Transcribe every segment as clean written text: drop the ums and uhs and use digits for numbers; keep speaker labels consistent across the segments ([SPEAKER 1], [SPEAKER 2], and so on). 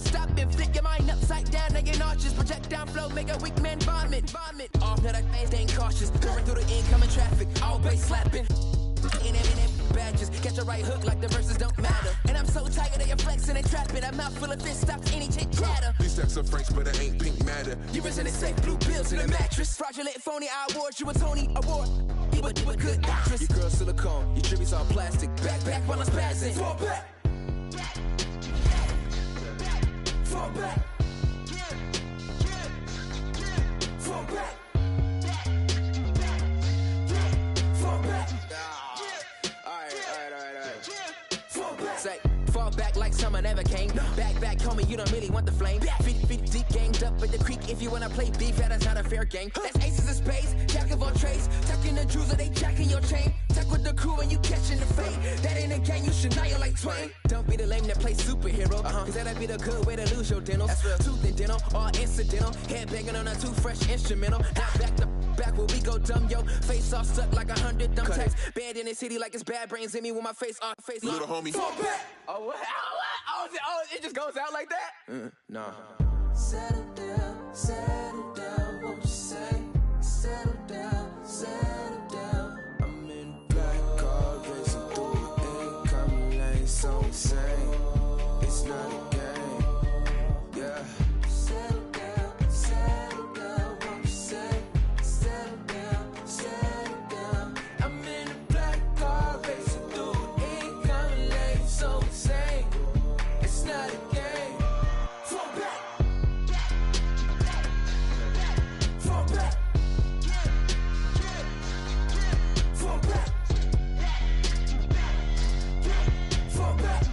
[SPEAKER 1] stop and flip your mind upside down. Now you're nauseous. Project down flow, make a weak man vomit. Off, now that man staying cautious. Going through the incoming traffic, always slapping. In badges, catch a right hook like the verses don't matter. And I'm so tired of your flexing and trapping. I'm not full of fist, stop any chit chatter.
[SPEAKER 2] These stacks are French, but it ain't pink matter.
[SPEAKER 1] You was in the safe, blue pills in a mattress. Fraudulent, phony, I award you a Tony Award. You a good actress. Your girl silicone, your tributes all plastic. Back while I'm spazzing. Fall back. Fall back. Fall back. Say, fall back like summer never came. Back, homie, you don't really want the flame. Feet deep, ganged up at the creek. If you wanna play beef, that's not a fair game. That's aces of spades, jack of all trades. Tucking the jewels or they jacking your chain. Tuck with the crew and you catching the fade. That ain't a game, you should know you like Twain. Don't be the lame that plays superhero. Cause that'd be the good way to lose your dentals. That's real. Tooth and dental, all incidental. Head banging on a too fresh instrumental. Not back to back where we go dumb, yo. Face all stuck like 100 dumb tacks. Banned in the city like it's bad brains in me with my face on face.
[SPEAKER 2] Little homie.
[SPEAKER 1] Fall back. Oh, what? Oh, it just goes out like that? Nah.
[SPEAKER 3] Settle down, won't you say? Settle down. I'm in black car, racing through the incoming lane, so insane. It's not a game, yeah. Settle down, won't you say? Settle down. I'm in a black car, racing through the incoming lane, so insane. It's not a game. Fall back. Fall back. Fall back. Fall back. Fall back.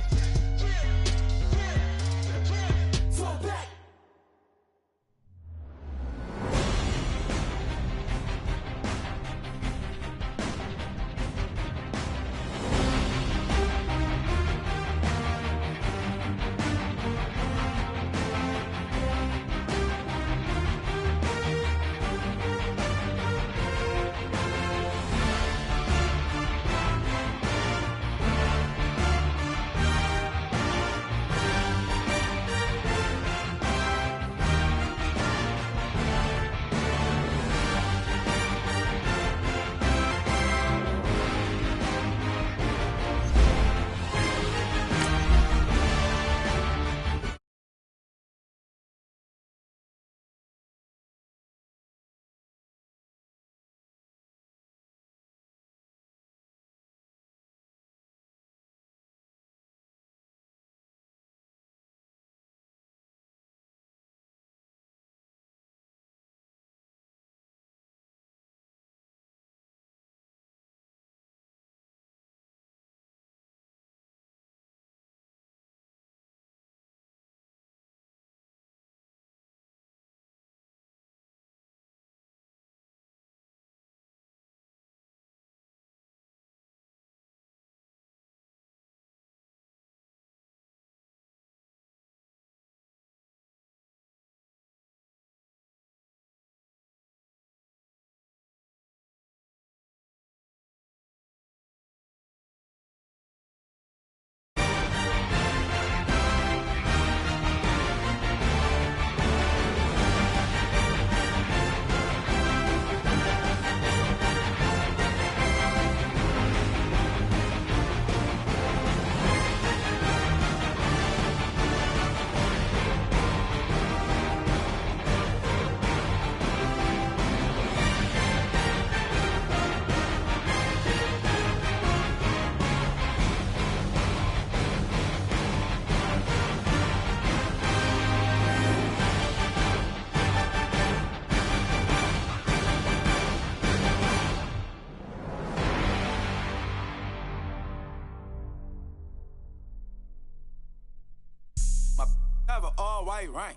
[SPEAKER 4] Have an all-white rank.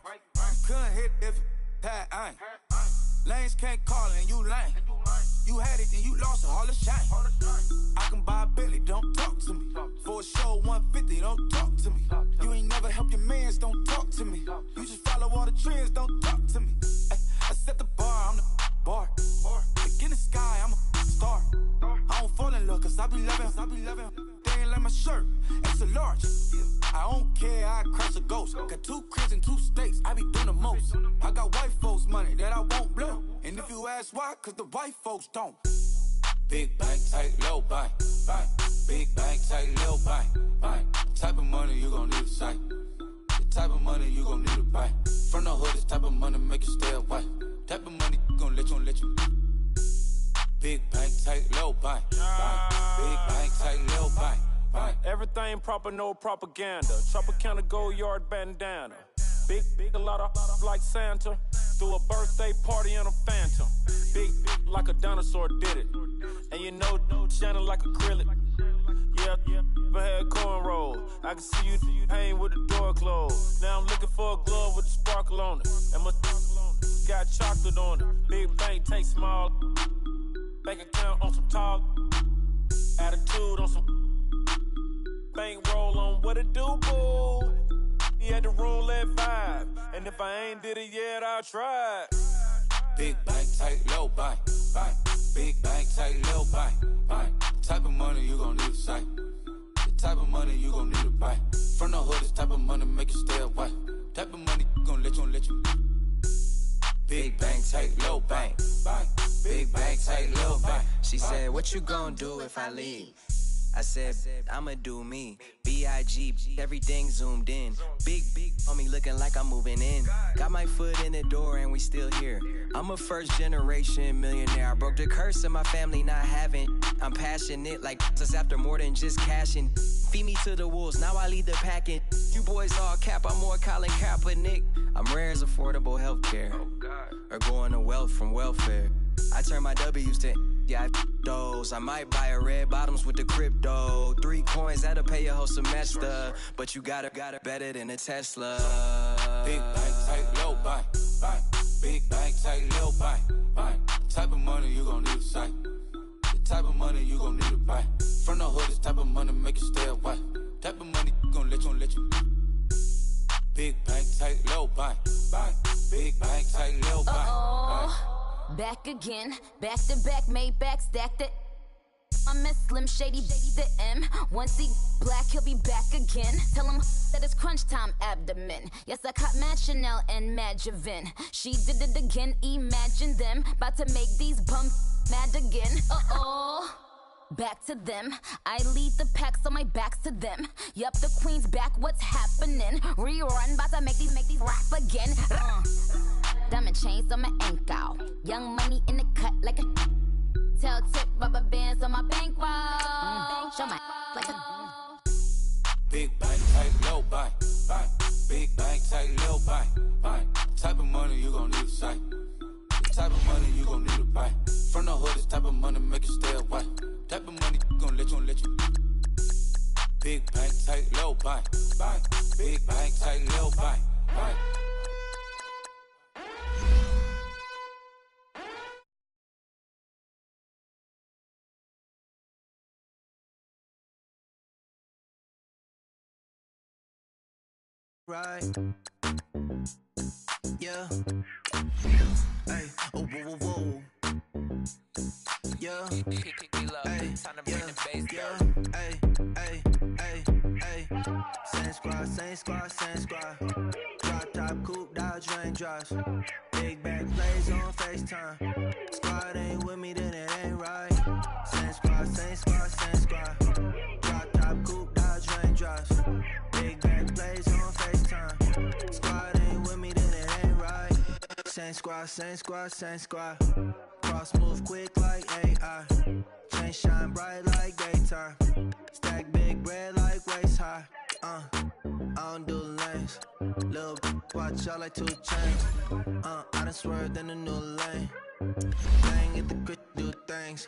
[SPEAKER 4] Couldn't hit if it had ain't. Lanes can't call and you lame. You had it and you lost it, all the shame. I can buy a Billy, don't talk to me. For a show 150, don't talk to me. You ain't never helped your mans, don't talk to me. You just follow all the trends, don't talk to me. I set the bar, I'm the bar. Look in the sky, I'm a star. I don't fall in love, cause I be loving. They ain't like my shirt, it's a large. I don't care, I crush a ghost. Got 2 cribs in 2 states, I be doing the most. I got white folks' money that I won't blow. And if you ask why, cause the white folks don't. Big bank, tight, low bank, bank. Big bank, tight, low bank, bank. Type of money you gon' need a sight. The type of money you gon' need to buy. From the hood, this type of money make you stay away. Type of money gon' let you. Big bank, tight, low bank, bank. Big bank, tight, low bank, bank.
[SPEAKER 5] Everything proper, no propaganda. Tropicana gold yard bandana. Big, a lot of like Santa. Threw a birthday party in a phantom. Big like a dinosaur did it. And you know, shining like acrylic. Yeah, but had cornrows. I can see you hang with the door closed. Now I'm looking for a glove with a sparkle on it. And my got chocolate on it. Big bank, take small. Bank account on some talk. Attitude on some. Bank roll on what it do, boo. He had the roulette vibe. And if I ain't did it yet, I'll try.
[SPEAKER 4] Big bank, tight, low bank, bank. Big bank, tight, low bank, bank. Type of money you gon' need to sight. The type of money you gon' need to buy. From the hood, this type of money make you stay away. Type of money gon' let you. Big bank, tight, low bank, bank. Big bank, tight, low bank.
[SPEAKER 1] She said, what you gon' do if I leave? I said, I'ma do me. B.I.G. Everything zoomed in. Big on me looking like I'm moving in. Got my foot in the door and we still here. I'm a first generation millionaire. I broke the curse of my family not having. I'm passionate like us after more than just cashing. Feed me to the wolves, now I lead the packing. You boys all cap, I'm more Colin Kaepernick. I'm rare as affordable healthcare. Or going to wealth from welfare. I turn my W's to those. I might buy a red bottoms with the crypto. 3 coins that'll pay your whole semester. But you got it better than a Tesla.
[SPEAKER 4] Big bank, tight, low bank, bank. Big bank, tight, low bank, bank. Type of money you gon' need to sight. The type of money you gon' need to buy. From the hood, this type of money make you stay away. Type of money gon' let you. Big bank, tight, low bank, bank. Big bank, tight, low bank, bank.
[SPEAKER 6] Back again, back to back, made back, stacked it. I'm a Slim Shady, the M. Once he black, he'll be back again. Tell him that it's crunch time abdomen. Yes, I caught Mad Chanel and Mad Javin. She did it again, imagine them. About to make these bumps mad again. Back to them. I lead the pack, so my back's to them. Yup, the queen's back, what's happening? Rerun, about to make these rap again. Diamond chains on my ankle. Young money in the cut like a tail tip, rubber bands on my bankroll. Show my like a
[SPEAKER 4] Big bank, tight, low bank, bank. Big bank, tight, low bank, bank. Type of money you gon' need to sight. The type of money you gon' need to buy. From the hood, this type of money make you stay away. Type of money gon' let you. Big bank, tight, low bank, bank. Big bank, tight, low bank, bank.
[SPEAKER 3] Right. Yeah. Hey. Oh, whoa, whoa, whoa. Yeah. Hey. Yeah. Hey. Hey. Hey. Hey. Same squad. Drop top, coupe, Dodge Raindrops. Big bag plays on FaceTime. Squad ain't with me, then it ain't right. Same squad. Drop top, coupe, Dodge Raindrops. Big bag plays on FaceTime. Squad ain't with me, then it ain't right. Same squad. Cross move quick like AI. Chain shine bright like daytime. Stack big bread like waist high. I don't do lanes. Little watch out like 2 chains. I done swerved in a new lane. Bang at the crit, do things.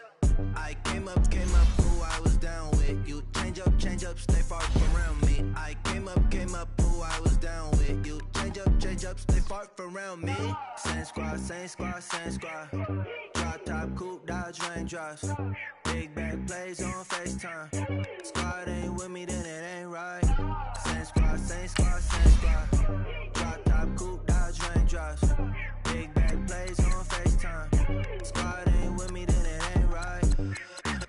[SPEAKER 3] I came up, who I was down with. You change up, stay far from around me. I came up, who I was down with. You change up, stay far from around me. Same squad. Drop top, coupe, Dodge Raindrops. Big bag plays on FaceTime. Squad ain't with me, then it ain't right. Same squad. Drop top, coupe, Dodge Raindrops. Big bag plays on FaceTime. Squad ain't with me, then it ain't right.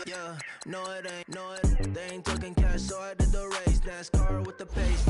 [SPEAKER 3] Yeah, no it ain't. They ain't talking cash, so I did the race. NASCAR with the pace.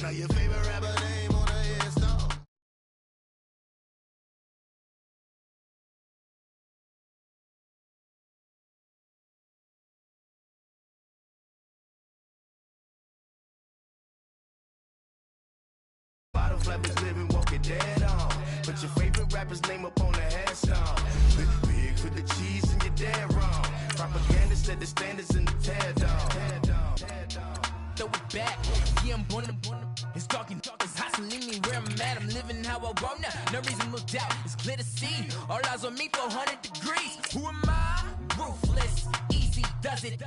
[SPEAKER 3] Now your favorite rapper name on a headstone. Bottle flappers living, walking dead on. Put your favorite rapper's name up on the headstone. Big for the cheese and you're dead wrong. Propaganda set the standards in the tear down.
[SPEAKER 1] Throw it back, yeah, I'm born to. It's talking, it's hustling me where I'm at. I'm living how I want now. No reasonable doubt, it's clear to see. All eyes on me, 400 degrees. Who am I? Ruthless, easy, does it.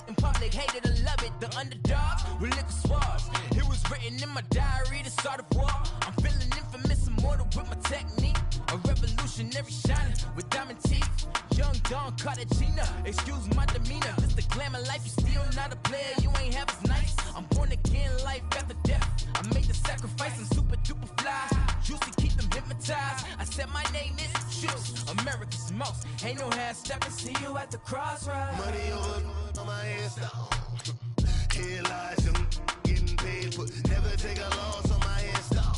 [SPEAKER 1] In public, hated or love it. The underdogs with liquor swabs. It was written in my diary, the start of war. I'm feeling infamous, immortal with my technique. A revolutionary shining with diamond teeth. Young Don Cartagena, excuse my demeanor. This the glamour life, you still not a player, you ain't half as nice. I'm born again, life after death. I made the sacrifice and super duper fly. Juicy, keep them hypnotized. I said my name is Juice, America's most. Ain't no half stepping, see you at the crossroads.
[SPEAKER 3] Money over on my headstone. Here lies young, getting paid, but never take a loss on my headstone.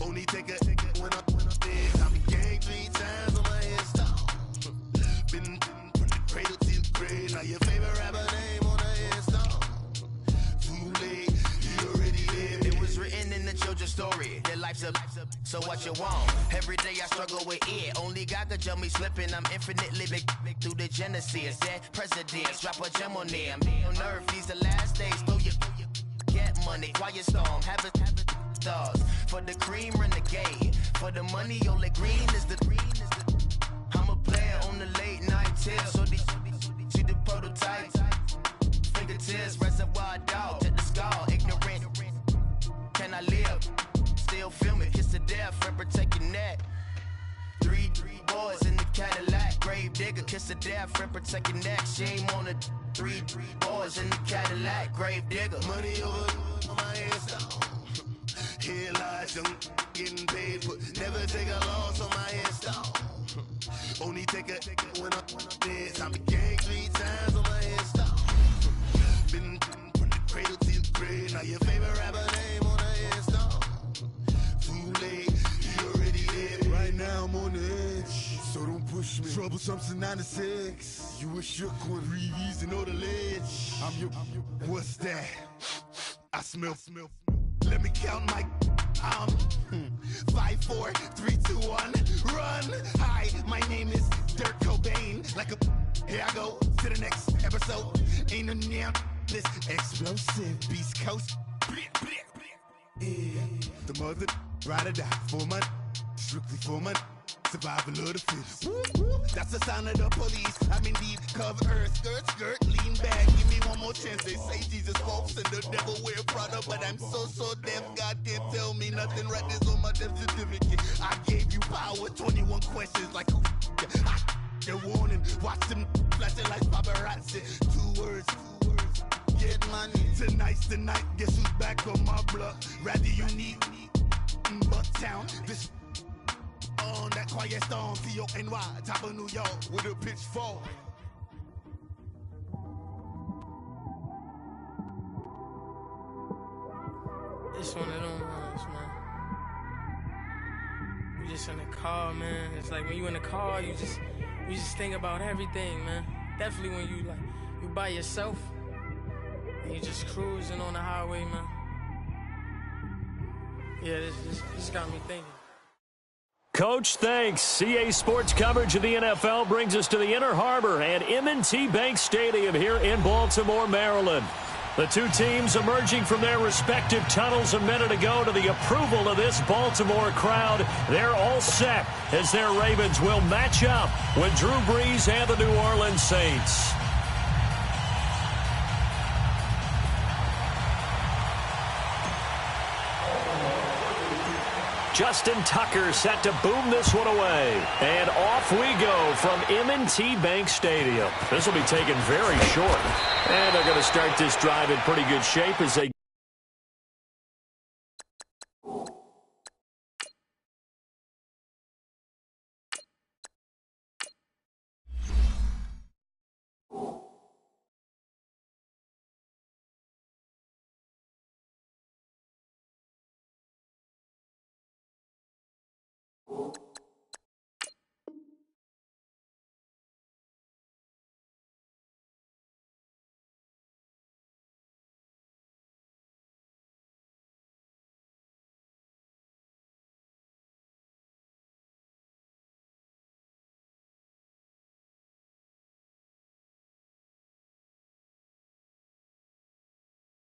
[SPEAKER 3] Only take a when I'm dead. I be gang 3 times on my headstone. Been from the cradle to the grave. Now your favorite rapper name on a headstone. Too late, you already lived. It was written in the children's story. Their life's up, so what you want? Every day I struggle with it. Only God could jump me slipping. I'm infinitely big through the genesis. That presidents drop a gem on them. On earth, these the last days. Throw your get money, quiet storm. Have it stars. For the cream, renegade. For the money, only green is the green. I'm a player on the late night tips. So they see the prototype. Fingertips, reservoir dog. Check the skull, ignorant. Can I live? Still film it, kiss to death, friend protect your neck. Three boys in the Cadillac, grave digger, kiss to death, friend protect your neck. Shame on the three boys in the Cadillac, grave digger. Money over on my headstone. Here lies young, getting paid, but never take a loss on my headstone. Only take a when I'm dead. I be gang 3 times on my headstone. Been from the cradle to the grave. Now your favorite rapper name on a headstone. Too late, you already lived. Right now I'm on the edge, so don't push me. Troublesome to 9 to 6. You a shook one, Reeves and know the ledge. I'm your. What's that? I smell. Let me count my 5, 4, 3, 2, 1, run. Hi, my name is Dirk Cobain. Like a here I go to the next episode. Ain't no damn this explosive Beast Coast. Yeah. The mother ride or die for my strictly for my survival of the fittest. That's the sound of the police. I'm indeed cover earth, skirt, lean back. Give me one more chance. They say Jesus walks and the devil wear Prada, but I'm so deaf. God can't tell me nothing. Right this on my death certificate. I gave you power. 21 questions like who? They're warning. Watch them flashing like paparazzi. 2 words. Get money. Tonight's the night. Guess who's back on my block? Rather unique. Bucktown. This. On that quiet storm, C-O-N-Y, top of New York, with a pitchfork.
[SPEAKER 7] It's one of them ones, man. You just in the car, man. It's like when you in the car, you just think about everything, man. Definitely when you by yourself and you just cruising on the highway, man. Yeah, this got me thinking.
[SPEAKER 8] Coach, thanks. CA Sports coverage of the NFL brings us to the Inner Harbor and M&T Bank Stadium here in Baltimore, Maryland. The two teams emerging from their respective tunnels a minute ago to the approval of this Baltimore crowd. They're all set as their Ravens will match up with Drew Brees and the New Orleans Saints. Justin Tucker set to boom this one away. And off we go from M&T Bank Stadium. This will be taken very short. And they're going to start this drive in pretty good shape as they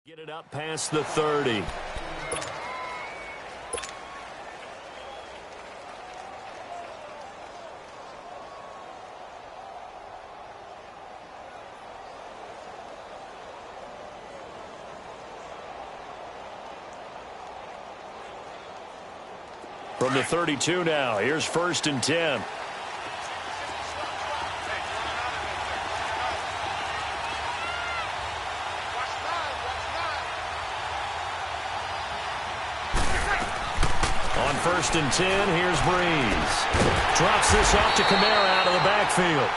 [SPEAKER 8] Get it up past the 30. From the 32 now, here's 1st and 10. On 1st and 10, here's Breeze. Drops this off to Kamara out of the backfield.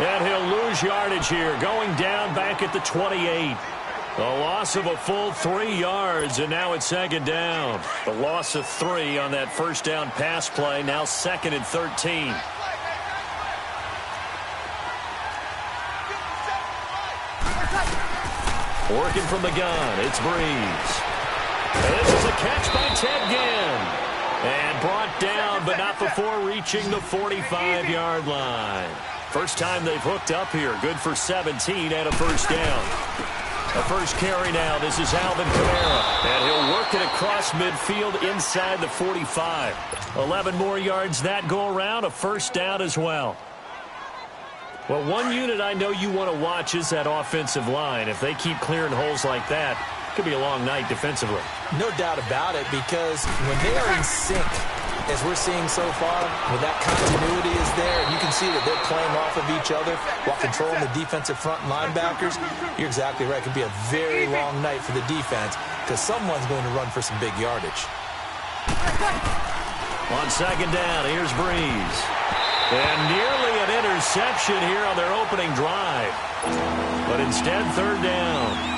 [SPEAKER 8] And he'll lose yardage here, going down back at the 28. A loss of a full 3 yards, and now it's 2nd down. The loss of 3 on that 1st down pass play, now 2nd and 13. Working from the gun, it's Breeze. This is a catch by Ted Ginn. And brought down, but not before reaching the 45-yard line. First time they've hooked up here. Good for 17 and a 1st down. A first carry now. This is Alvin Kamara. And he'll work it across midfield inside the 45. 11 more yards that go around. A 1st down as well. Well, one unit I know you want to watch is that offensive line. If they keep clearing holes like that, it could be a long night defensively.
[SPEAKER 9] No doubt about it, because when they are in sync, as we're seeing so far, when that continuity is there, and you can see that they're playing off of each other while controlling the defensive front linebackers, you're exactly right. It could be a very long night for the defense because someone's going to run for some big yardage.
[SPEAKER 8] On 2nd down, here's Breeze. And nearly an interception here on their opening drive. But instead, 3rd down.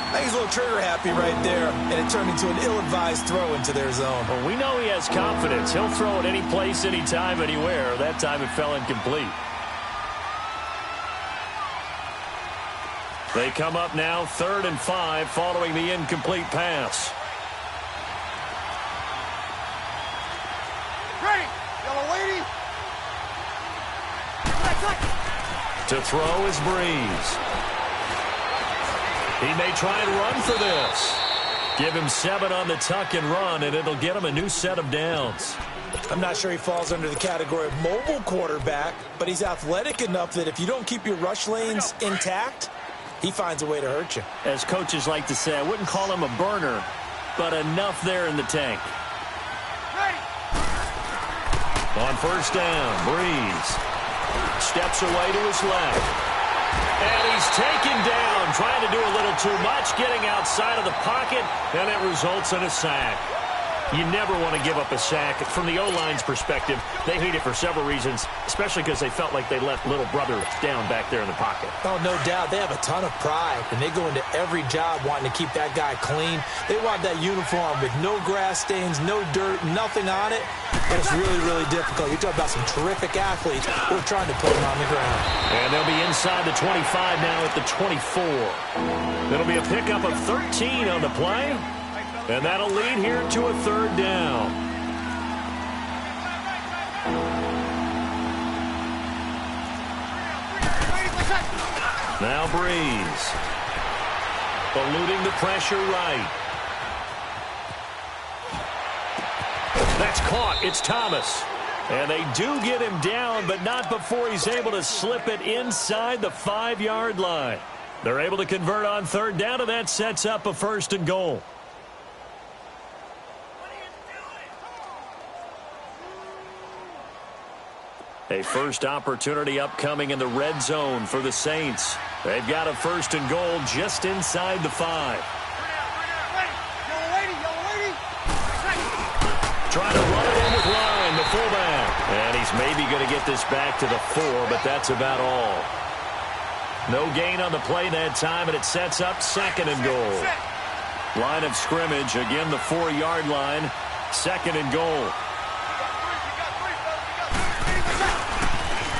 [SPEAKER 9] I think he's a little trigger happy right there, and it turned into an ill-advised throw into their zone.
[SPEAKER 8] Well, we know he has confidence. He'll throw it any place, anytime, anywhere. That time it fell incomplete. They come up now 3rd and 5 following the incomplete pass.
[SPEAKER 4] Ready, yellow lady.
[SPEAKER 8] To throw is Breeze. He may try and run for this. Give him 7 on the tuck and run, and it'll get him a new set of downs.
[SPEAKER 9] I'm not sure he falls under the category of mobile quarterback, but he's athletic enough that if you don't keep your rush lanes intact, he finds a way to hurt you.
[SPEAKER 8] As coaches like to say, I wouldn't call him a burner, but enough there in the tank. On 1st down, Breeze steps away to his left. And he's taken down, trying to do a little too much, getting outside of the pocket, and it results in a sack. You never want to give up a sack. From the O-line's perspective, they hate it for several reasons, especially because they felt like they let little brother down back there in the pocket.
[SPEAKER 9] Oh, no doubt. They have a ton of pride, and they go into every job wanting to keep that guy clean. They want that uniform with no grass stains, no dirt, nothing on it. And it's really, really difficult. You talk about some terrific athletes who are trying to put him on the ground.
[SPEAKER 8] And they'll be inside the 25 now at the 24. It'll be a pickup of 13 on the play. And that'll lead here to a 3rd down. Now Breeze. Eluding the pressure right. That's caught. It's Thomas. And they do get him down, but not before he's able to slip it inside the 5-yard line. They're able to convert on 3rd down, and that sets up a 1st and goal. A first opportunity upcoming in the red zone for the Saints. They've got a 1st and goal just inside the 5. Trying to run it in with Line, the fullback. And he's maybe going to get this back to the 4, but that's about all. No gain on the play that time, and it sets up 2nd and goal. Line of scrimmage, again the 4-yard line, 2nd and goal.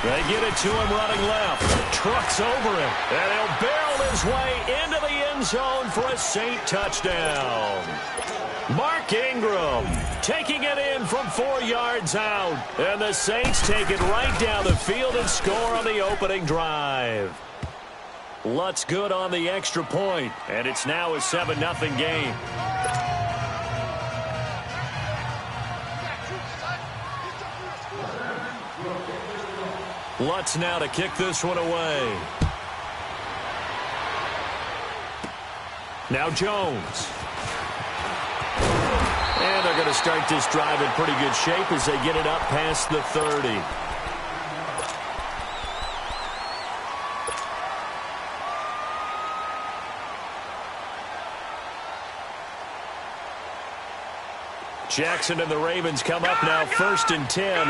[SPEAKER 8] They get it to him running left. Trucks over him. And he'll barrel his way into the end zone for a Saint touchdown. Mark Ingram taking it in from 4 yards out. And the Saints take it right down the field and score on the opening drive. Lutz good on the extra point, and it's now a 7-0 game. Lutz now to kick this one away. Now Jones. And they're going to start this drive in pretty good shape as they get it up past the 30. Jackson and the Ravens come up now, 1st and 10.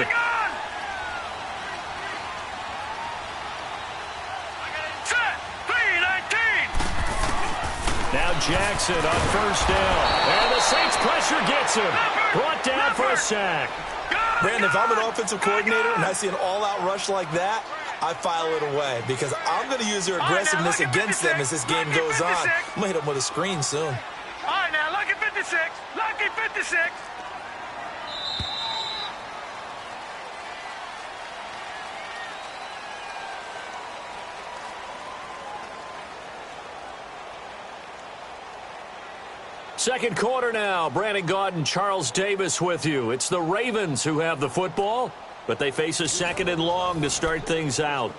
[SPEAKER 8] Now Jackson on 1st down. And the Saints pressure gets him. Brought down for a sack.
[SPEAKER 9] Brandon, if I'm an offensive coordinator and I see an all-out rush like that, I file it away because I'm going to use their aggressiveness against them as this game goes on. I'm going to hit them with a screen soon.
[SPEAKER 10] All right, now, lucky 56. Lucky 56.
[SPEAKER 8] Second quarter now. Brandon Gaudin and Charles Davis with you. It's the Ravens who have the football, but they face a 2nd and long to start things out.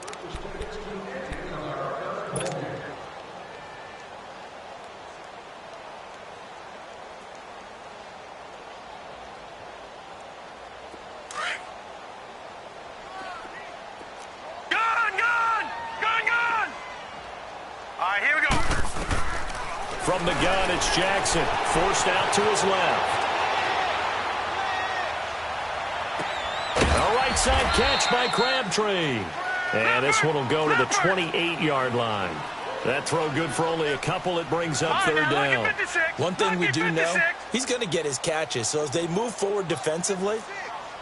[SPEAKER 8] From the gun, it's Jackson. Forced out to his left. A right side catch by Crabtree. And this one will go to the 28-yard line. That throw good for only a couple. It brings up 3rd down.
[SPEAKER 9] One thing we do know, he's going to get his catches. So as they move forward defensively,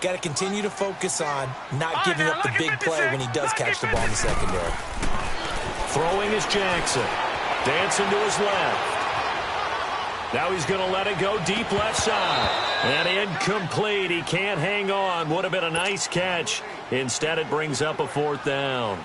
[SPEAKER 9] got to continue to focus on not giving up the big play when he does catch the ball in the secondary.
[SPEAKER 8] Throwing is Jackson. Dancing to his left. Now he's going to let it go deep left side. And incomplete. He can't hang on. Would have been a nice catch. Instead, it brings up a 4th down.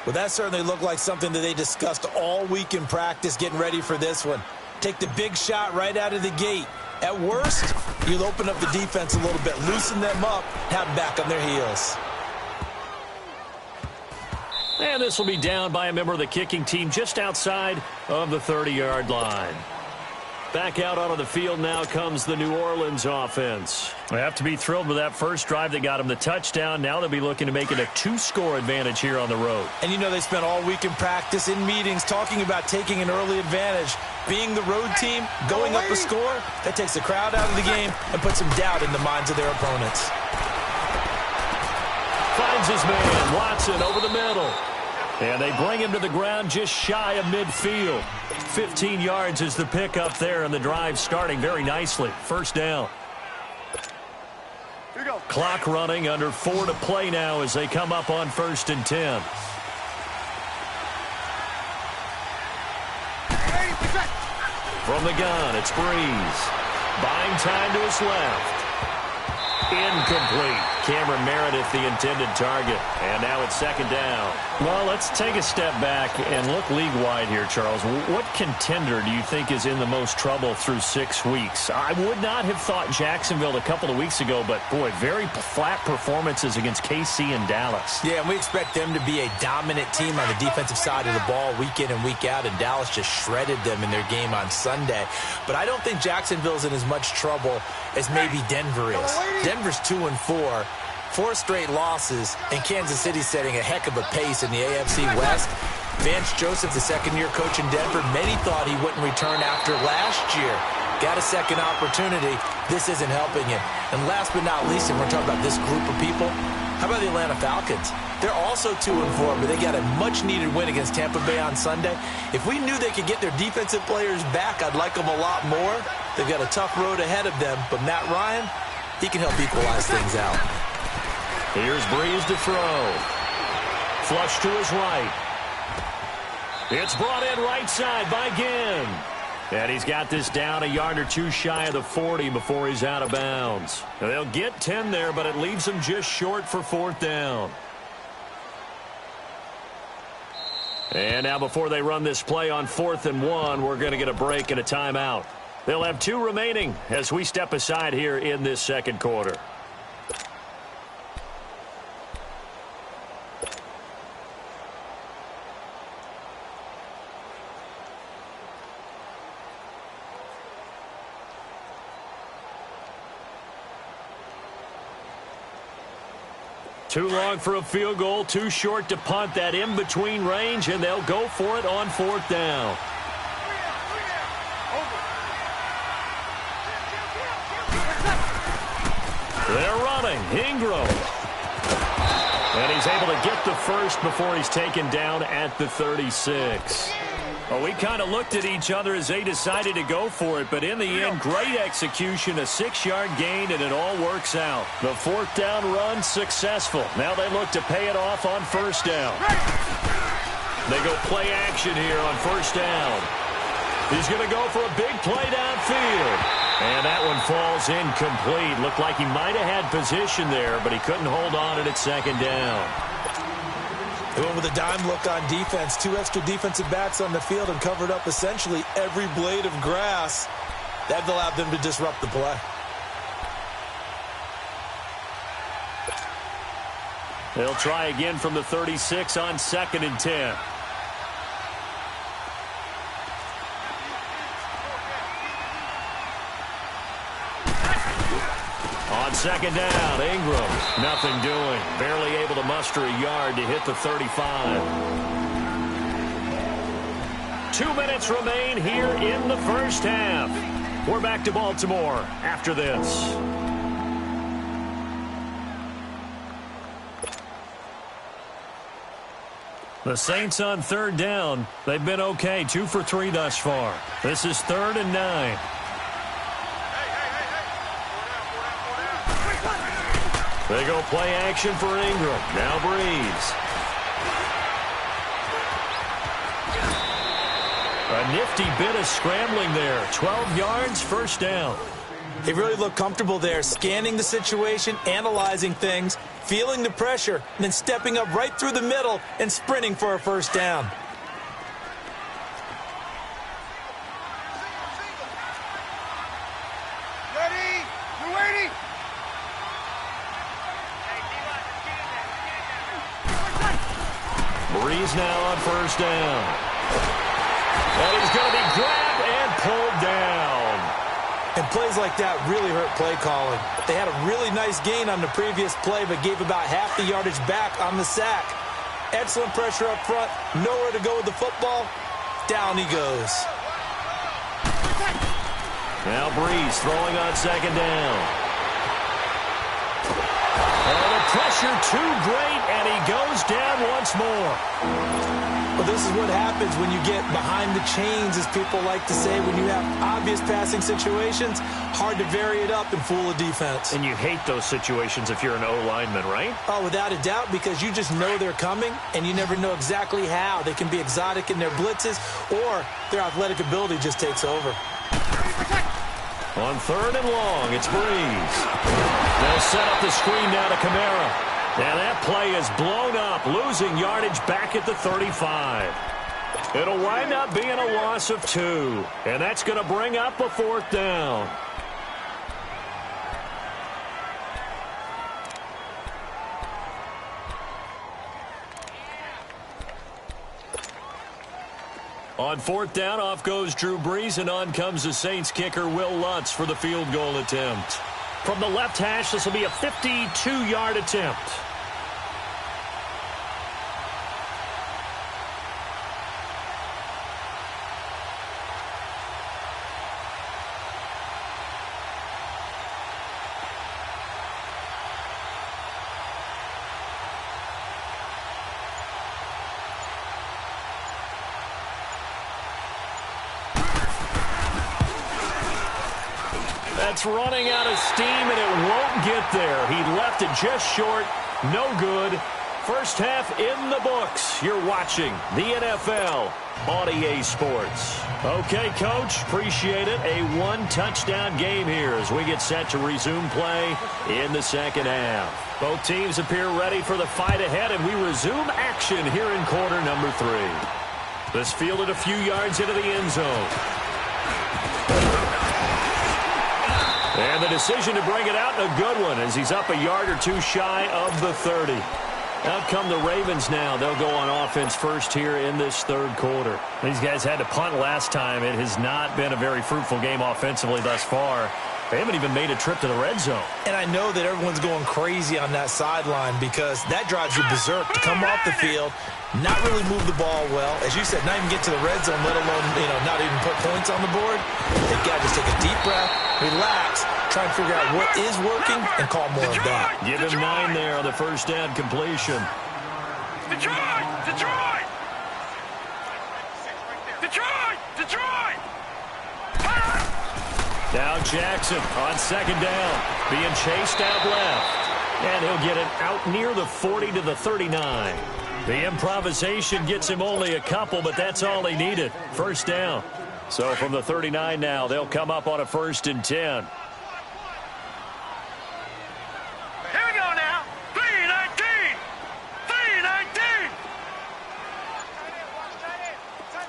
[SPEAKER 9] Well, that certainly looked like something that they discussed all week in practice getting ready for this one. Take the big shot right out of the gate. At worst, you'll open up the defense a little bit, loosen them up, have them back on their heels.
[SPEAKER 8] And this will be down by a member of the kicking team just outside of the 30-yard line. Back out onto the field now comes the New Orleans offense. They have to be thrilled with that first drive that got them the touchdown. Now they'll be looking to make it a 2-score advantage here on the road.
[SPEAKER 9] And you know they spent all week in practice, in meetings, talking about taking an early advantage. Being the road team, going up a score, that takes the crowd out of the game and puts some doubt in the minds of their opponents.
[SPEAKER 8] Finds his man, Watson, over the middle. And they bring him to the ground just shy of midfield. 15 yards is the pickup there, and the drive starting very nicely. 1st down.
[SPEAKER 10] Here we go.
[SPEAKER 8] Clock running, under 4 to play now as they come up on 1st and 10. From the gun, it's Breeze. Buying time to his left. Incomplete. Cameron Meredith, the intended target. And now it's 2nd down. Well, let's take a step back and look league-wide here, Charles. What contender do you think is in the most trouble through 6 weeks? I would not have thought Jacksonville a couple of weeks ago, but, boy, very flat performances against KC and Dallas.
[SPEAKER 9] Yeah, and we expect them to be a dominant team on the defensive side of the ball week in and week out, and Dallas just shredded them in their game on Sunday. But I don't think Jacksonville's in as much trouble as maybe Denver is. Denver's 2-4. 4 straight losses, and Kansas City setting a heck of a pace in the AFC West. Vance Joseph, the second-year coach in Denver, many thought he wouldn't return after last year. Got a second opportunity. This isn't helping him. And last but not least, and we're talking about this group of people, how about the Atlanta Falcons? They're also 2-4, but they got a much-needed win against Tampa Bay on Sunday. If we knew they could get their defensive players back, I'd like them a lot more. They've got a tough road ahead of them, but Matt Ryan, he can help equalize things out.
[SPEAKER 8] Here's Breeze to throw. Flush to his right. It's brought in right side by Ginn. And he's got this down a yard or two shy of the 40 before he's out of bounds. They'll get 10 there, but it leaves them just short for 4th down. And now before they run this play on 4th and 1, we're going to get a break and a timeout. They'll have 2 remaining as we step aside here in this second quarter. Too long for a field goal, too short to punt. That in-between range, and they'll go for it on 4th down. They're running. Ingram. And he's able to get the first before he's taken down at the 36. Well, we kind of looked at each other as they decided to go for it, but in the end, great execution, a 6-yard gain, and it all works out. The 4th down run successful. Now they look to pay it off on 1st down. They go play action here on 1st down. He's going to go for a big play downfield. And that one falls incomplete. Looked like he might have had position there, but he couldn't hold on at 2nd down.
[SPEAKER 9] They went with a dime look on defense. 2 extra defensive backs on the field and covered up essentially every blade of grass. That allowed them to disrupt the play.
[SPEAKER 8] They'll try again from the 36 on 2nd and 10. On 2nd down, Ingram, nothing doing. Barely able to muster a yard to hit the 35. 2 minutes remain here in the first half. We're back to Baltimore after this. The Saints on 3rd down. They've been okay, 2 for 3 thus far. This is 3rd and 9. They go play action for Ingram. Now Breeze. A nifty bit of scrambling there. 12 yards, 1st down.
[SPEAKER 9] They really look comfortable there, scanning the situation, analyzing things, feeling the pressure, and then stepping up right through the middle and sprinting for a 1st down.
[SPEAKER 8] Breeze now on 1st down. And he's going to be grabbed and pulled down.
[SPEAKER 9] And plays like that really hurt play calling. They had a really nice gain on the previous play, but gave about half the yardage back on the sack. Excellent pressure up front. Nowhere to go with the football. Down he goes.
[SPEAKER 8] Now Breeze throwing on 2nd down. And the pressure too great, and he goes down once more.
[SPEAKER 9] Well, this is what happens when you get behind the chains, as people like to say. When you have obvious passing situations, hard to vary it up and fool a defense.
[SPEAKER 8] And you hate those situations if you're an O-lineman, right?
[SPEAKER 9] Oh, without a doubt, because you just know they're coming, and you never know exactly how. They can be exotic in their blitzes, or their athletic ability just takes over.
[SPEAKER 8] On 3rd and long, it's Breeze. They'll set up the screen now to Kamara. And that play is blown up, losing yardage back at the 35. It'll wind up being a loss of 2. And that's going to bring up a 4th down. On 4th down, off goes Drew Brees, and on comes the Saints kicker, Will Lutz, for the field goal attempt. From the left hash, this will be a 52-yard attempt. That's running out of steam, and it won't get there. He left it just short, No good. First half in the books. You're watching the NFL on EA Sports. Okay, Coach, appreciate it. A one-touchdown game here as we get set to resume play in the second half. Both teams appear ready for the fight ahead, and we resume action here in quarter number 3. This fielded a few yards into the end zone. And the decision to bring it out, a good one, as he's up a yard or two shy of the 30. Out come the Ravens now. They'll go on offense first here in this third quarter. These guys had to punt last time. It has not been a very fruitful game offensively thus far. They haven't even made a trip to the red zone.
[SPEAKER 9] And I know that everyone's going crazy on that sideline because that drives you berserk to come off the field, not really move the ball well. As you said, not even get to the red zone, let alone, not even put points on the board. They got to just take a deep breath, relax, try and figure out what is working and call more of that.
[SPEAKER 8] Give him 9 there on the first down completion.
[SPEAKER 10] Detroit! Detroit! Detroit! Detroit!
[SPEAKER 8] Now Jackson on second down, being chased out left. And he'll get it out near the 40 to the 39. The improvisation gets him only a couple, but that's all he needed. First down. So from the 39 now, they'll come up on a 1st and 10.
[SPEAKER 10] Here we go now. 3-19. 3-19.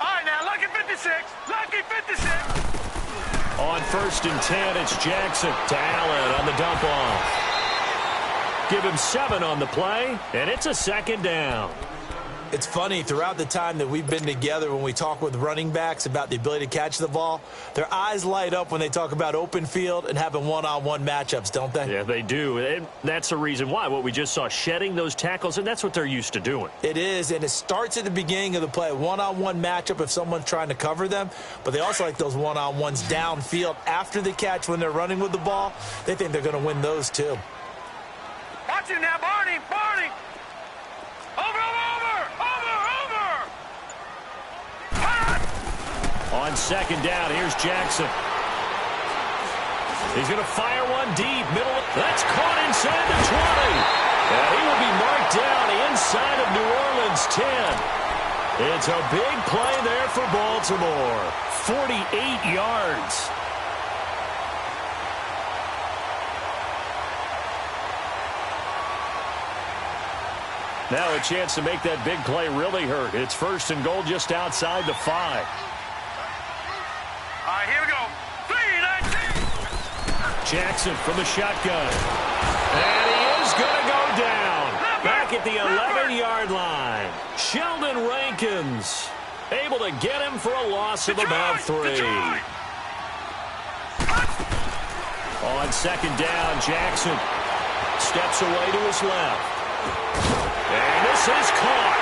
[SPEAKER 10] All right, now, lucky 56. Lucky 56.
[SPEAKER 8] On 1st and 10, it's Jackson to Allen on the dump off. Give him 7 on the play, and it's a 2nd down.
[SPEAKER 9] It's funny, throughout the time that we've been together, when we talk with running backs about the ability to catch the ball, their eyes light up when they talk about open field and having one-on-one matchups, don't they?
[SPEAKER 8] Yeah, they do. And that's the reason why. What we just saw, shedding those tackles, and that's what they're used to doing.
[SPEAKER 9] It is, and it starts at the beginning of the play. One-on-one matchup if someone's trying to cover them, but they also like those one-on-ones downfield after the catch when they're running with the ball. They think they're going to win those, too.
[SPEAKER 10] Watch it now, Barney. Barney. Over.
[SPEAKER 8] On 2nd down, here's Jackson. He's going to fire one deep. Middle. That's caught inside the 20. And he will be marked down inside of New Orleans 10. It's a big play there for Baltimore. 48 yards. Now a chance to make that big play really hurt. It's 1st and goal just outside the 5.
[SPEAKER 10] All right, here we go. 3-19.
[SPEAKER 8] Jackson from the shotgun. And he is going to go down. Back at the 11-yard line. Sheldon Rankins able to get him for a loss of about 3. On 2nd down, Jackson steps away to his left. And this is caught.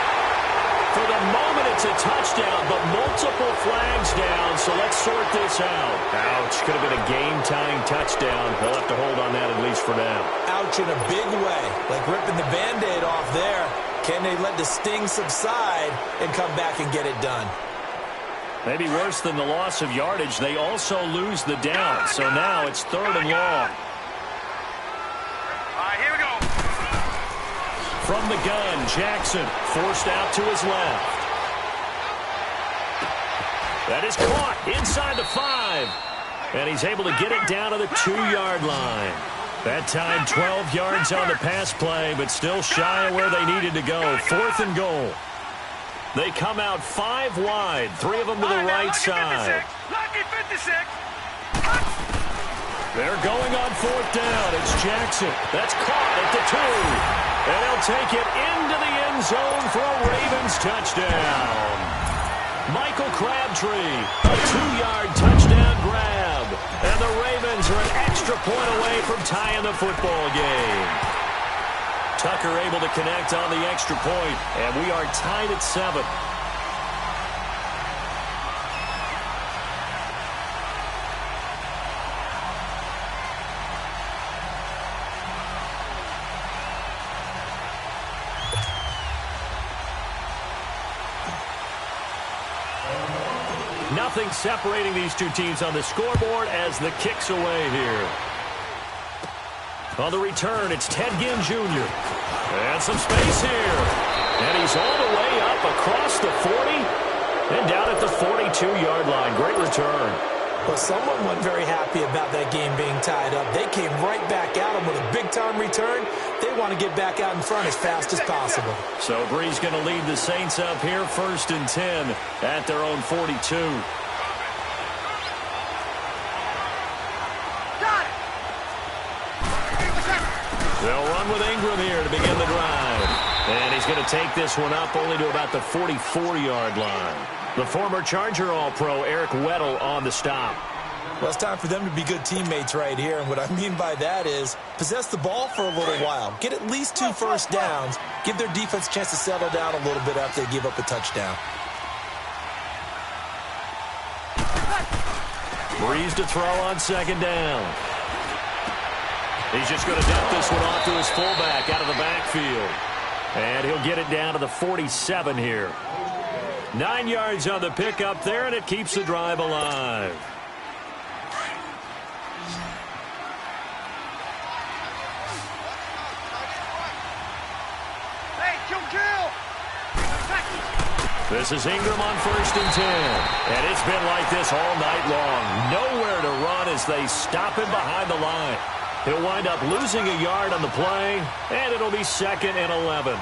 [SPEAKER 8] For the moment, it's a touchdown, but multiple flags down, so let's sort this out. Ouch. Could have been a game-tying touchdown. They'll have to hold on that at least for now.
[SPEAKER 9] Ouch in a big way, like ripping the Band-Aid off there. Can they let the sting subside and come back and get it done?
[SPEAKER 8] Maybe worse than the loss of yardage, they also lose the down, so now it's 3rd and long.
[SPEAKER 10] All right, here we go.
[SPEAKER 8] From the gun, Jackson forced out to his left. That is caught inside the 5. And he's able to get it down to the 2-yard line. That time 12 yards on the pass play, but still shy of where they needed to go. 4th and goal. They come out 5 wide, 3 of them to the right side.
[SPEAKER 10] Lucky 56.
[SPEAKER 8] They're going on 4th down. It's Jackson. That's caught at the 2. And he'll take it into the end zone for a Ravens touchdown. Michael Crabtree, a 2-yard touchdown grab. And the Ravens are an extra point away from tying the football game. Tucker able to connect on the extra point, and we are tied at 7. Nothing separating these two teams on the scoreboard as the kick's away here. On the return, it's Ted Ginn Jr. And some space here. And he's all the way up across the 40 and down at the 42-yard line. Great return.
[SPEAKER 9] Well, someone wasn't very happy about that game being tied up. They came right back at him with a big-time return. They want to get back out in front as fast as possible.
[SPEAKER 8] So Bree's going to lead the Saints up here 1st and 10 at their own 42. They'll run with Ingram here to begin the drive. And he's going to take this one up only to about the 44-yard line. The former Charger All-Pro Eric Weddle on the stop.
[SPEAKER 9] Well, it's time for them to be good teammates right here. And what I mean by that is possess the ball for a little while. Get at least 2 first downs. Give their defense a chance to settle down a little bit after they give up a touchdown.
[SPEAKER 8] Breeze to throw on 2nd down. He's just going to dump this one off to his fullback out of the backfield. And he'll get it down to the 47 here. 9 yards on the pickup there, and it keeps the drive alive. This is Ingram on 1st and 10. And it's been like this all night long. Nowhere to run as they stop him behind the line. He'll wind up losing a yard on the play, and it'll be 2nd and 11.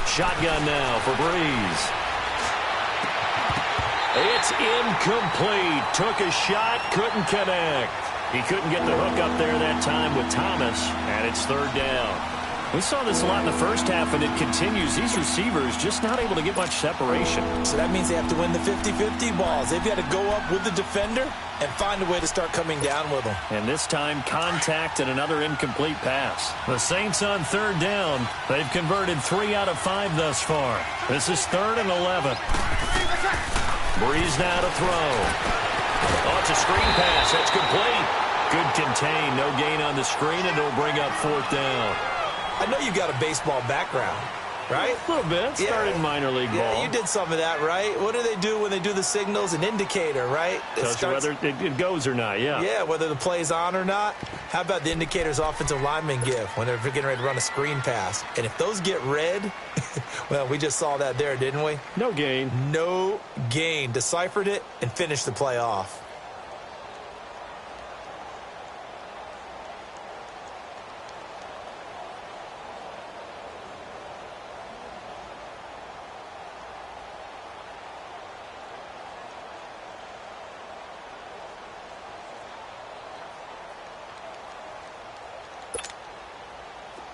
[SPEAKER 8] Shotgun now for Breeze. It's incomplete. Took a shot, couldn't connect. He couldn't get the hook up there that time with Thomas, and it's 3rd down. We saw this a lot in the first half, and it continues. These receivers just not able to get much separation.
[SPEAKER 9] So that means they have to win the 50-50 balls. They've got to go up with the defender and find a way to start coming down with them.
[SPEAKER 8] And this time, contact and another incomplete pass. The Saints on 3rd down. They've converted 3 out of 5 thus far. This is 3rd and 11. Breeze now to throw. Oh, it's a screen pass. That's complete. Good contain. No gain on the screen, and it'll bring up 4th down.
[SPEAKER 9] I know you've got a baseball background, right?
[SPEAKER 8] A little bit. Started minor league ball.
[SPEAKER 9] Yeah, you did some of that, right? What do they do when they do the signals? An indicator, right?
[SPEAKER 8] Tells you whether it goes or not, yeah.
[SPEAKER 9] Yeah, whether the play's on or not. How about the indicators offensive linemen give when they're getting ready to run a screen pass? And if those get red, well, we just saw that there, didn't we?
[SPEAKER 8] No gain.
[SPEAKER 9] No gain. Deciphered it and finished the play off.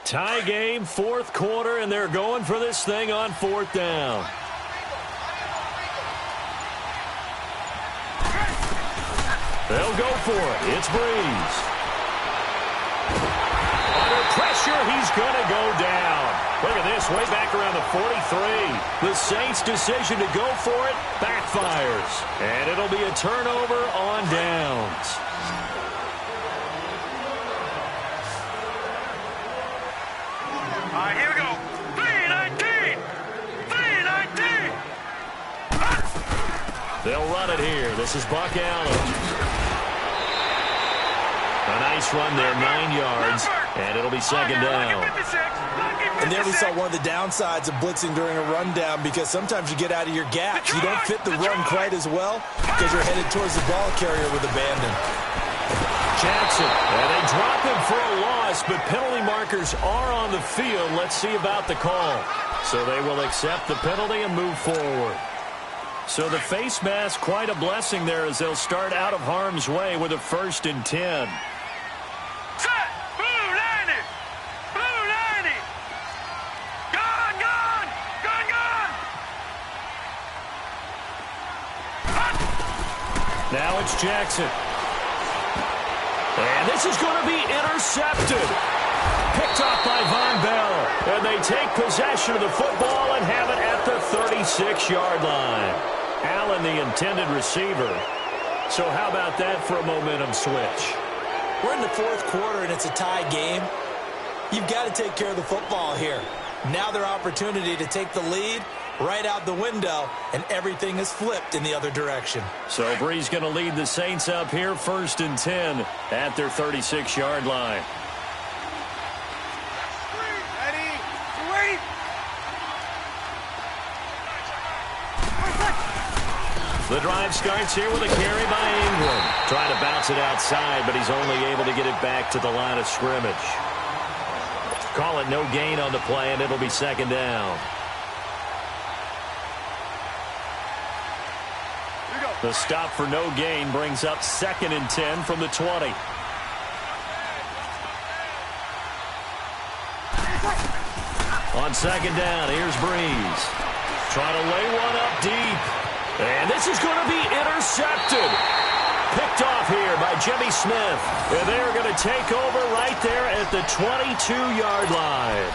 [SPEAKER 8] Tie game, 4th quarter, and they're going for this thing on 4th down. They'll go for it. It's Breeze. Under pressure, he's going to go down. Look at this, way back around the 43. The Saints' decision to go for it backfires. And it'll be a turnover on downs.
[SPEAKER 10] All right, here we go. 3-19! 3-19!
[SPEAKER 8] They'll run it here. This is Buck Allen. A nice run there, 9 yards, and it'll be 2nd down.
[SPEAKER 9] And there we saw one of the downsides of blitzing during a rundown, because sometimes you get out of your gaps. You don't fit the run quite as well because you're headed towards the ball carrier with abandon.
[SPEAKER 8] Jackson, and they drop him for a loss, but penalty markers are on the field. Let's see about the call. So they will accept the penalty and move forward. So the face mask, quite a blessing there as they'll start out of harm's way with a 1st and 10.
[SPEAKER 10] Set! Blue 90! Blue 90! Gone, gone! Gone, gone!
[SPEAKER 8] Now it's Jackson. And this is going to be intercepted. Picked off by Von Bell. And they take possession of the football and have it at the 36-yard line. Allen, the intended receiver. So how about that for a momentum switch?
[SPEAKER 9] We're in the fourth quarter, and it's a tie game. You've got to take care of the football here. Now their opportunity to take the lead right out the window, and everything is flipped in the other direction.
[SPEAKER 8] So Bree's going to lead the Saints up here, 1st and 10 at their 36-yard line. The drive starts here with a carry by Ingram. Trying to bounce it outside, but he's only able to get it back to the line of scrimmage. Call it no gain on the play, and it'll be 2nd down. The stop for no gain brings up 2nd and 10 from the 20. On 2nd down, here's Breeze. Trying to lay one up deep. And this is going to be intercepted. Picked off here by Jimmy Smith. And they're going to take over right there at the 22-yard line.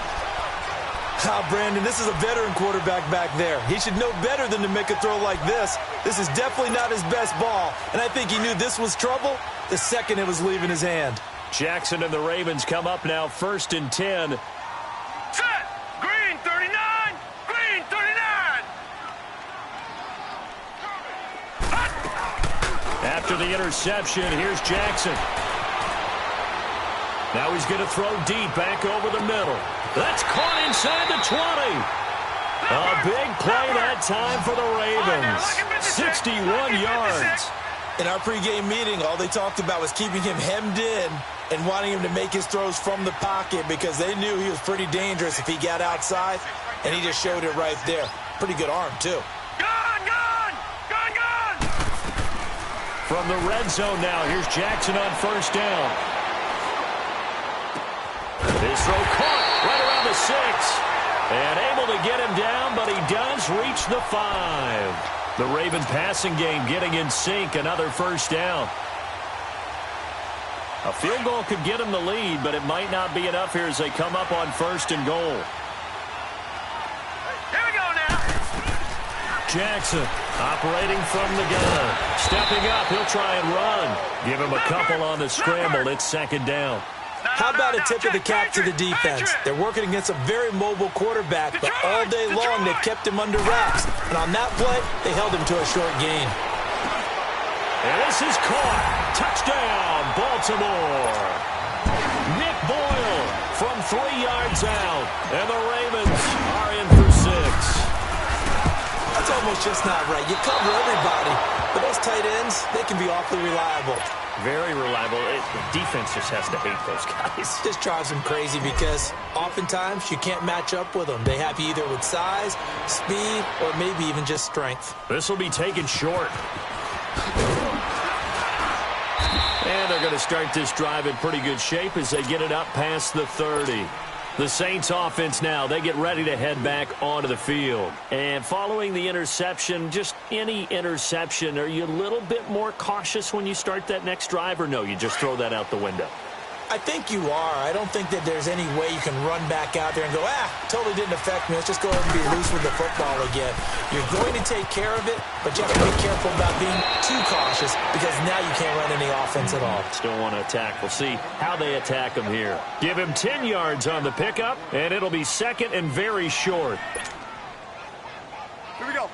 [SPEAKER 9] Brandon, this is a veteran quarterback back there. He should know better than to make a throw like this. This is definitely not his best ball. And I think he knew this was trouble the second it was leaving his hand.
[SPEAKER 8] Jackson and the Ravens come up now 1st and 10.
[SPEAKER 10] Set! Green 39! Green 39!
[SPEAKER 8] After the interception, here's Jackson. Now he's going to throw deep back over the middle. That's caught inside the 20. A big play that time for the Ravens. 61 yards.
[SPEAKER 9] In our pregame meeting, all they talked about was keeping him hemmed in and wanting him to make his throws from the pocket because they knew he was pretty dangerous if he got outside, and he just showed it right there. Pretty good arm, too.
[SPEAKER 10] Gone! Gone! Gone! Gone!
[SPEAKER 8] From the red zone now, here's Jackson on 1st down. His throw caught right around the 6. And able to get him down, but he does reach the 5. The Raven passing game getting in sync, another 1st down. A field goal could get him the lead, but it might not be enough here as they come up on 1st and goal.
[SPEAKER 10] Here we go now.
[SPEAKER 8] Jackson operating from the gun. Stepping up, he'll try and run. Give him a couple on the scramble. It's 2nd down.
[SPEAKER 9] How about a tip of the cap to the defense? They're working against a very mobile quarterback, but all day long they've kept him under wraps. And on that play, they held him to a short gain.
[SPEAKER 8] And this is caught. Touchdown, Baltimore. Nick Boyle from 3 yards out. And the Ravens are in for 6.
[SPEAKER 9] That's almost just not right. You cover everybody, but those tight ends, they can be awfully reliable.
[SPEAKER 8] Very reliable. The defense just has to hate those guys.
[SPEAKER 9] This drives them crazy because oftentimes you can't match up with them. They have you either with size, speed, or maybe even just strength.
[SPEAKER 8] This will be taken short. And they're going to start this drive in pretty good shape as they get it up past the 30. The Saints offense now, they get ready to head back onto the field. And following the interception, just any interception, are you a little bit more cautious when you start that next drive, or no, you just throw that out the window?
[SPEAKER 9] I think you are. I don't think that there's any way you can run back out there and go, totally didn't affect me. Let's just go ahead and be loose with the football again. You're going to take care of it, but you have to be careful about being too cautious because now you can't run any offense at all.
[SPEAKER 8] Still want to attack. We'll see how they attack him here. Give him 10 yards on the pickup, and it'll be 2nd and very short.
[SPEAKER 10] Here we go.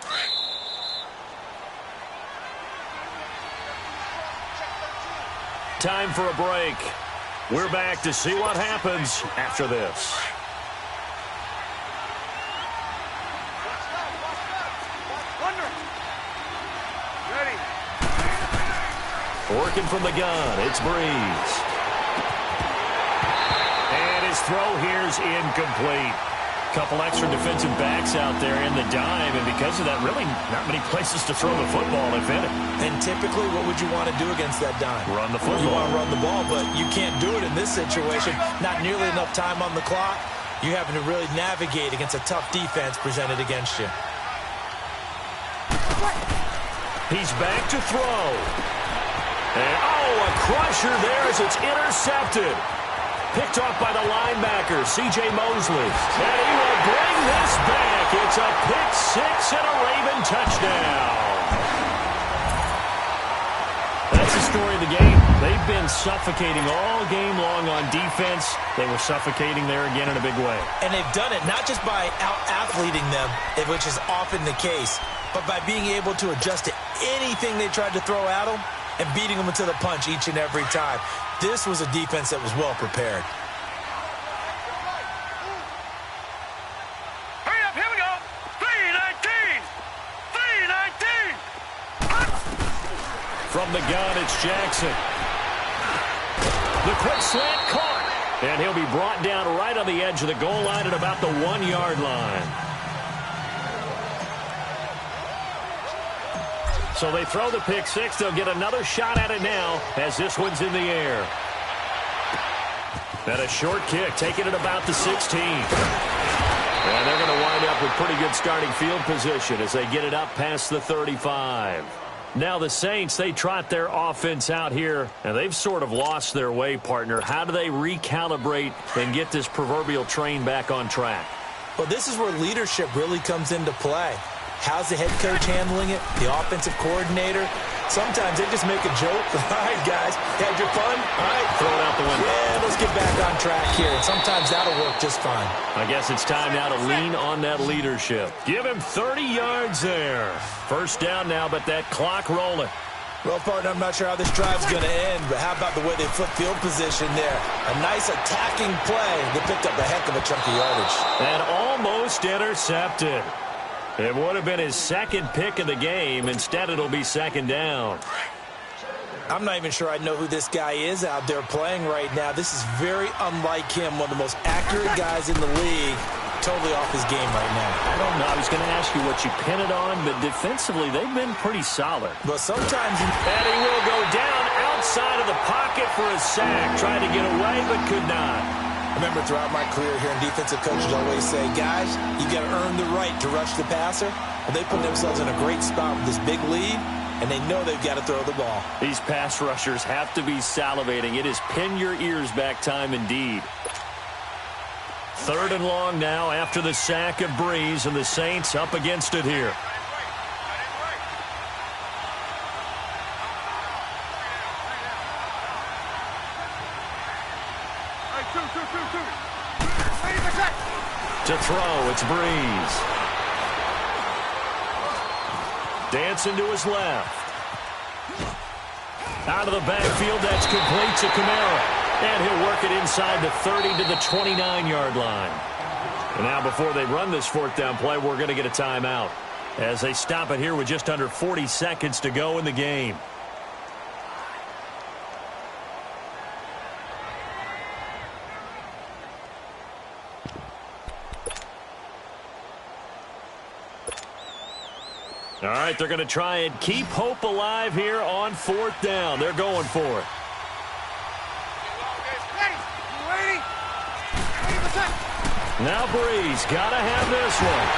[SPEAKER 8] Time for a break. We're back to see what happens after this.
[SPEAKER 10] Ready.
[SPEAKER 8] Working from the gun, it's Breeze. And his throw here's incomplete. Couple extra defensive backs out there in the dime, and because of that, really not many places to throw the football, if any.
[SPEAKER 9] And typically, what would you want to do against that dime?
[SPEAKER 8] Run the football.
[SPEAKER 9] You want to run the ball, but you can't do it in this situation. Not nearly enough time on the clock. You're having to really navigate against a tough defense presented against you.
[SPEAKER 8] He's back to throw. And, a crusher there as it's intercepted. Picked off by the linebacker, C.J. Mosley. And he will bring this back. It's a pick 6 and a Raven touchdown. That's the story of the game. They they've been suffocating all game long on defense. They were suffocating there again in a big way.
[SPEAKER 9] And they've done it not just by out-athleting them, which is often the case, but by being able to adjust to anything they tried to throw at them and beating them into the punch each and every time. This was a defense that was well prepared.
[SPEAKER 10] Hurry up, here we go. 319. 319.
[SPEAKER 8] From the gun, it's Jackson. The quick slant caught. And he'll be brought down right on the edge of the goal line at about the 1-yard line. So they throw the pick six. They'll get another shot at it now as this one's in the air. And a short kick, taking it about the 16. And they're going to wind up with pretty good starting field position as they get it up past the 35. Now the Saints, they trot their offense out here, and they've sort of lost their way, partner. How do they recalibrate and get this proverbial train back on track?
[SPEAKER 9] Well, this is where leadership really comes into play. How's the head coach handling it? The offensive coordinator? Sometimes they just make a joke. All right, guys, had your fun? All right.
[SPEAKER 8] Throw it out the window.
[SPEAKER 9] Yeah, let's get back on track here. And sometimes that'll work just fine.
[SPEAKER 8] I guess it's time now to lean on that leadership. Give him 30 yards there. First down now, but that clock rolling.
[SPEAKER 9] Well, partner, I'm not sure how this drive's going to end, but how about the way they flip field position there? A nice attacking play. They picked up a heck of a chunk of yardage.
[SPEAKER 8] And almost intercepted. It would have been his second pick of the game. Instead, it'll be second down.
[SPEAKER 9] I'm not even sure I know who this guy is out there playing right now. This is very unlike him, one of the most accurate guys in the league. Totally off his game right now.
[SPEAKER 8] I don't know. I was going to ask you what you pin it on, but defensively, they've been pretty solid.
[SPEAKER 9] But sometimes...
[SPEAKER 8] And he will go down outside of the pocket for a sack. Tried to get away, but could not.
[SPEAKER 9] I remember throughout my career here, defensive coaches always say, guys, you got to earn the right to rush the passer. Well, they put themselves in a great spot with this big lead, and they know they've got to throw the ball.
[SPEAKER 8] These pass rushers have to be salivating. It is pin your ears back time indeed. Third and long now after the sack of Breeze, and the Saints up against it here. To throw, it's Breeze. Dancing to his left. Out of the backfield, that's complete to Kamara. And he'll work it inside the 30 to the 29-yard line. And now before they run this fourth down play, we're going to get a timeout as they stop it here with just under 40 seconds to go in the game. All right, they're going to try and keep hope alive here on fourth down. They're going for it. Now Breeze got to have this one.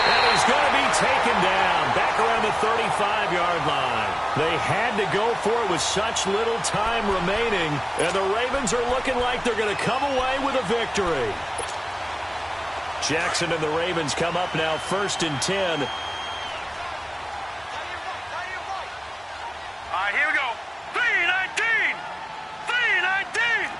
[SPEAKER 8] And he's going to be taken down back around the 35-yard line. They had to go for it with such little time remaining. And the Ravens are looking like they're going to come away with a victory. Jackson and the Ravens come up now 1st and 10.
[SPEAKER 10] All right, here we go. 319. 319.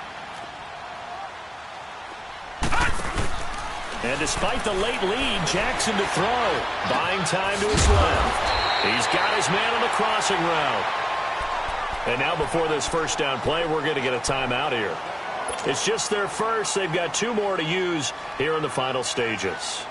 [SPEAKER 8] And despite the late lead, Jackson to throw. Buying time to his left. He's got his man on the crossing route. And now before this first down play, we're going to get a timeout here. It's just their first. They've got 2 more to use here in the final stages.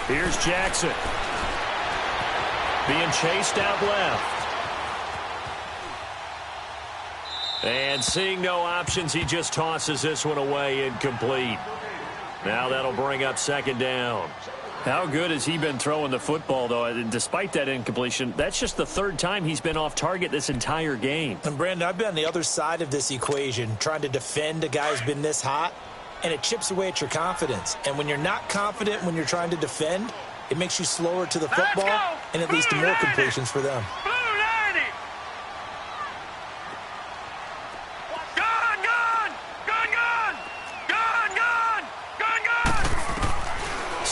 [SPEAKER 8] Here's Jackson. Being chased out left. And seeing no options, he just tosses this one away incomplete. Now that'll bring up second down. How good has he been throwing the football, though? Despite that incompletion, that's just the 3rd time he's been off target this entire game.
[SPEAKER 9] And, Brandon, I've been on the other side of this equation, trying to defend a guy who's been this hot. And it chips away at your confidence. And when you're not confident when you're trying to defend, it makes you slower to the football, and it leads to more completions for them.
[SPEAKER 10] Go!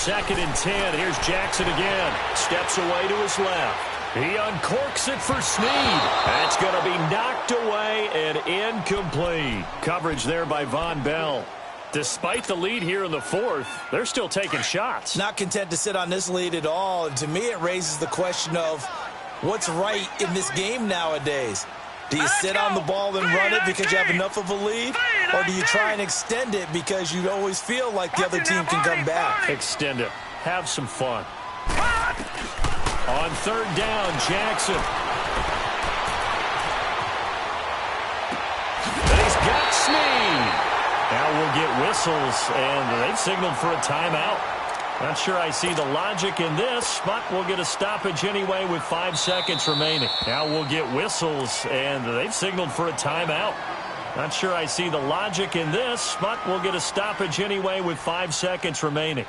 [SPEAKER 8] 2nd and 10. Here's Jackson again. Steps away to his left. He uncorks it for Snead. That's going to be knocked away and incomplete. Coverage there by Von Bell. Despite the lead here in the 4th, they're still taking shots.
[SPEAKER 9] Not content to sit on this lead at all. And to me, it raises the question of what's right in this game nowadays. Do you sit on the ball and run it because you have enough of a lead? Or do you try and extend it because you always feel like the other team can come back?
[SPEAKER 8] Extend it. Have some fun. On 3rd down, Jackson. And he's got Snead. Now we'll get whistles, and they've signaled for a timeout. Not sure I see the logic in this, but we'll get a stoppage anyway with 5 seconds remaining. Now we'll get whistles, and they've signaled for a timeout. Not sure I see the logic in this, but we'll get a stoppage anyway with 5 seconds remaining.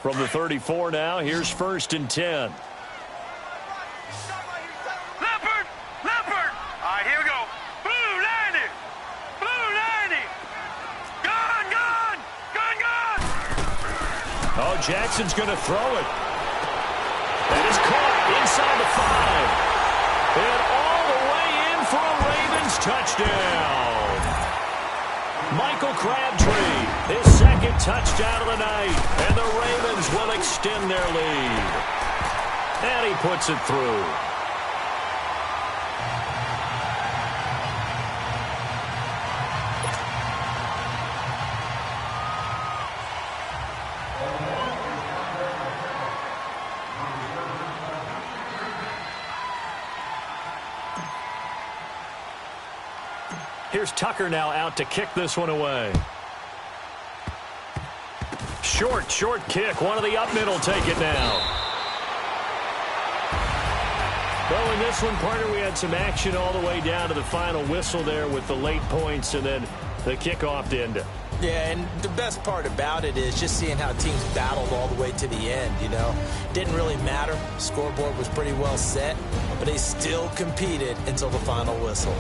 [SPEAKER 8] From the 34 now, here's 1st and 10. Oh, Jackson's going to throw it. That is caught inside the 5. And all the way in for a Ravens touchdown. Michael Crabtree, his 2nd touchdown of the night. And the Ravens will extend their lead. And he puts it through. Here's Tucker now out to kick this one away. Short kick. One of the up middle take it now. Well, in this one, partner, we had some action all the way down to the final whistle there with the late points and then the kickoff to end it.
[SPEAKER 9] Yeah, and the best part about it is just seeing how teams battled all the way to the end, you know. Didn't really matter. Scoreboard was pretty well set, but they still competed until the final whistle.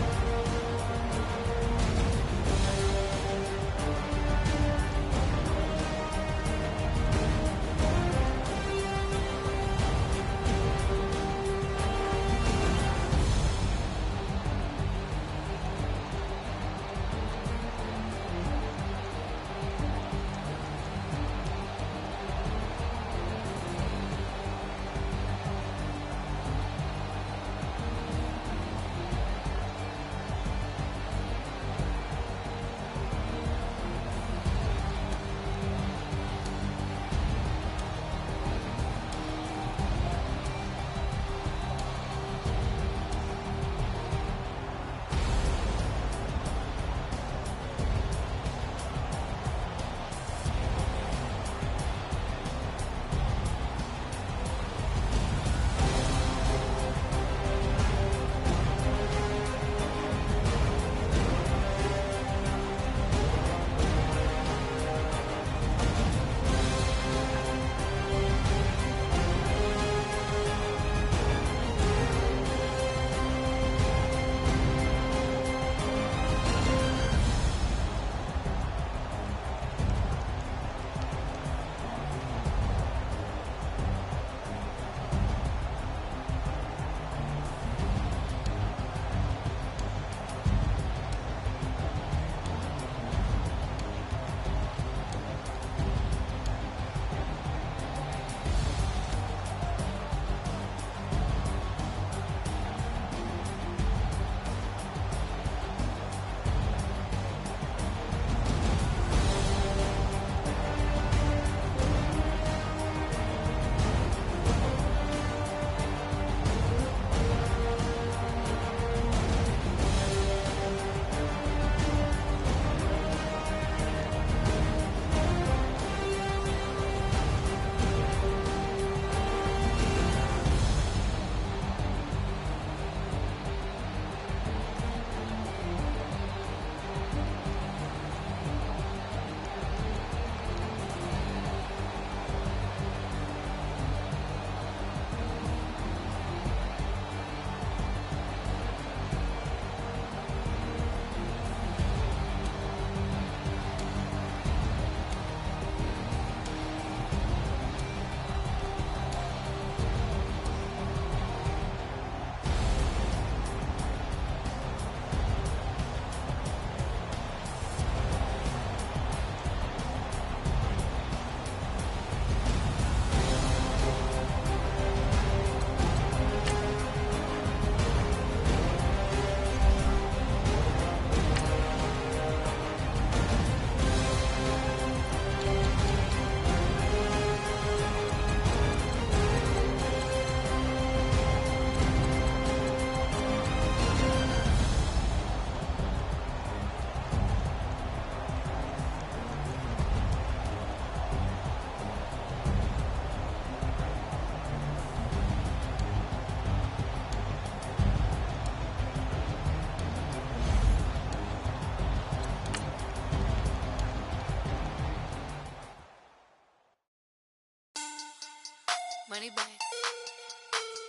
[SPEAKER 6] Money back.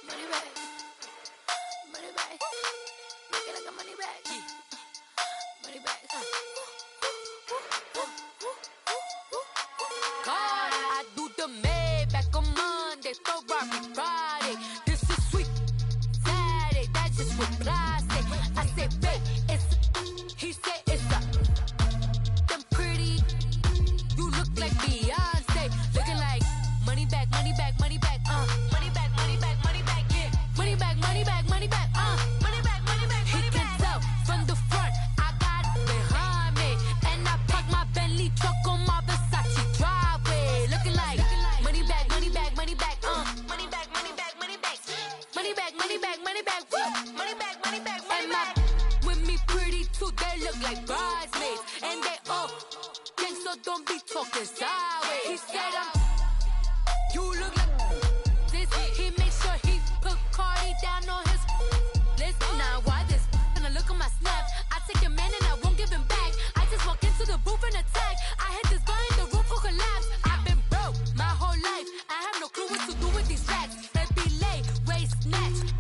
[SPEAKER 6] Money back. Money back. Make it like a money back. Money back. God, I do the Maybach on Monday, Ferrari Friday. This is sweet Saturday, that's just what I say. I say, babe, it's he said it's a them pretty. You look like Beyonce, looking like money back, money back, money back, money back, money back, money back, yeah, money back, money back, money back, money back, money back. He can tell from the front, I got it behind me, and I park my Bentley truck on my Versace driveway, looking like money back, money back, money back, money back, money back, money back, money back, money back, money back, money back, money back, money back. With me pretty too, they look like bridesmaids, and they all gang, so don't be talking sideways. He said you look like this. He make sure he put Cardi down on his list. Now why this? When I look at my snap, I take your man and I won't give him back. I just walk into the booth and attack. I hit this guy in the roof will collapse. I've been broke my whole life. I have no clue what to do with these racks. Baby lay, waist snatch,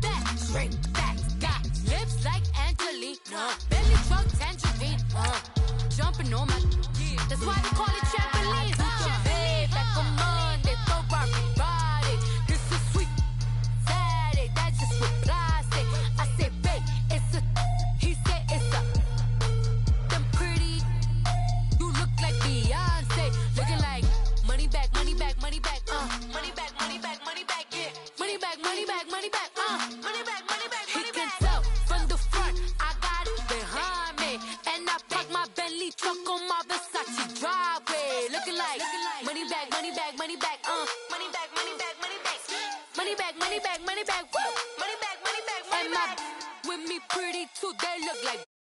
[SPEAKER 6] back, shrink back. Got lips like Angelina, belly truck tangerine, jumping on my. That's why they call it trampoline. Babe, back on Monday, Ferrari Friday. This is sweet Saturday, that's just what I say. I say, babe, it's a. He said it's a. Them pretty. You look like Beyonce, looking like money back, money back, money back, money back, money back, money back, yeah, money back, money back, money back, money back, money back. He can tell from the front, I got it behind me, and I park my Bentley truck on my Versace driveway, looking like money back, money back, money back, money back, money back, money back, money back, money back, money back, money back, money back, money back. With me pretty too, they look like